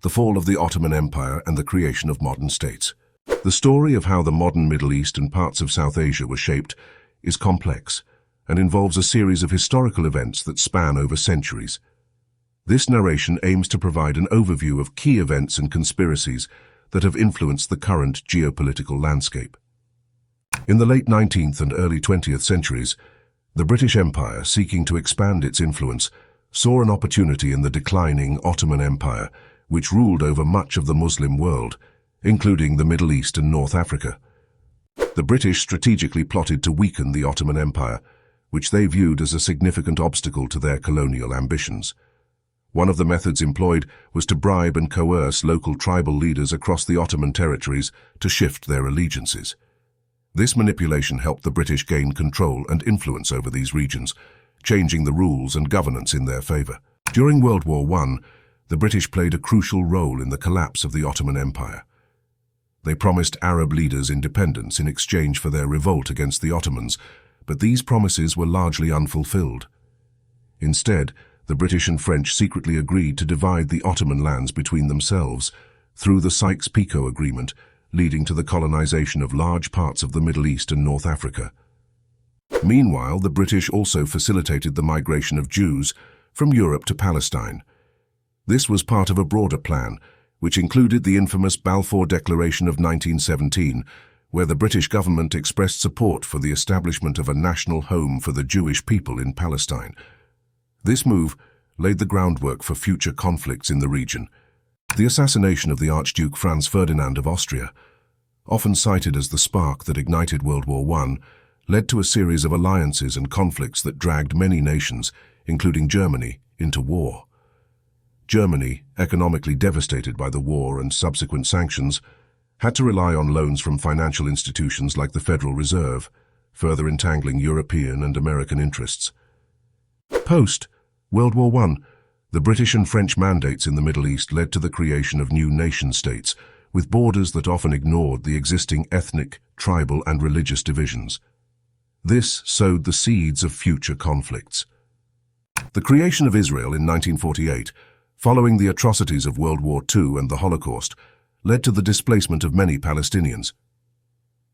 the fall of the Ottoman Empire and the creation of modern states. The story of how the modern Middle East and parts of South Asia were shaped is complex and involves a series of historical events that span over centuries. This narration aims to provide an overview of key events and conspiracies that have influenced the current geopolitical landscape. In the late 19th and early 20th centuries, the British Empire, seeking to expand its influence, saw an opportunity in the declining Ottoman Empire, which ruled over much of the Muslim world, including the Middle East and North Africa. The British strategically plotted to weaken the Ottoman Empire, which they viewed as a significant obstacle to their colonial ambitions. One of the methods employed was to bribe and coerce local tribal leaders across the Ottoman territories to shift their allegiances. This manipulation helped the British gain control and influence over these regions, changing the rules and governance in their favor. During World War I, the British played a crucial role in the collapse of the Ottoman Empire. They promised Arab leaders independence in exchange for their revolt against the Ottomans, but these promises were largely unfulfilled. Instead, the British and French secretly agreed to divide the Ottoman lands between themselves through the Sykes-Picot Agreement, leading to the colonization of large parts of the Middle East and North Africa. Meanwhile, the British also facilitated the migration of Jews from Europe to Palestine. This was part of a broader plan, which included the infamous Balfour Declaration of 1917, where the British government expressed support for the establishment of a national home for the Jewish people in Palestine. This move laid the groundwork for future conflicts in the region. The assassination of the Archduke Franz Ferdinand of Austria, often cited as the spark that ignited World War I, led to a series of alliances and conflicts that dragged many nations, including Germany, into war. Germany, economically devastated by the war and subsequent sanctions, had to rely on loans from financial institutions like the Federal Reserve, further entangling European and American interests. Post-World War I, the British and French mandates in the Middle East led to the creation of new nation-states, with borders that often ignored the existing ethnic, tribal and religious divisions. This sowed the seeds of future conflicts. The creation of Israel in 1948, following the atrocities of World War II and the Holocaust, led to the displacement of many Palestinians.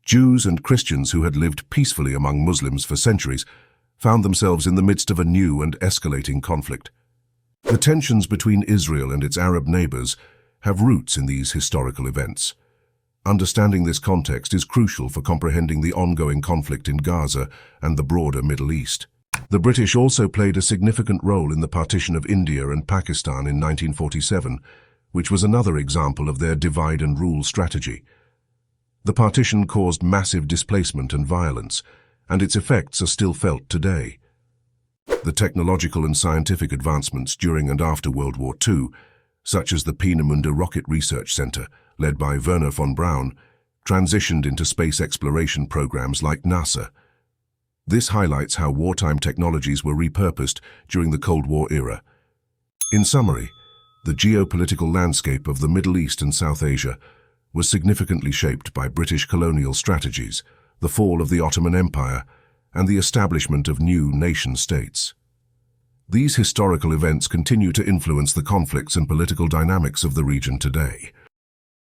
Jews and Christians who had lived peacefully among Muslims for centuries found themselves in the midst of a new and escalating conflict. The tensions between Israel and its Arab neighbors have roots in these historical events. Understanding this context is crucial for comprehending the ongoing conflict in Gaza and the broader Middle East. The British also played a significant role in the partition of India and Pakistan in 1947, which was another example of their divide-and-rule strategy. The partition caused massive displacement and violence, and its effects are still felt today. The technological and scientific advancements during and after World War II, such as the Peenemünde Rocket Research Center, led by Wernher von Braun, transitioned into space exploration programs like NASA. This highlights how wartime technologies were repurposed during the Cold War era. In summary, the geopolitical landscape of the Middle East and South Asia was significantly shaped by British colonial strategies, the fall of the Ottoman Empire, and the establishment of new nation-states. These historical events continue to influence the conflicts and political dynamics of the region today.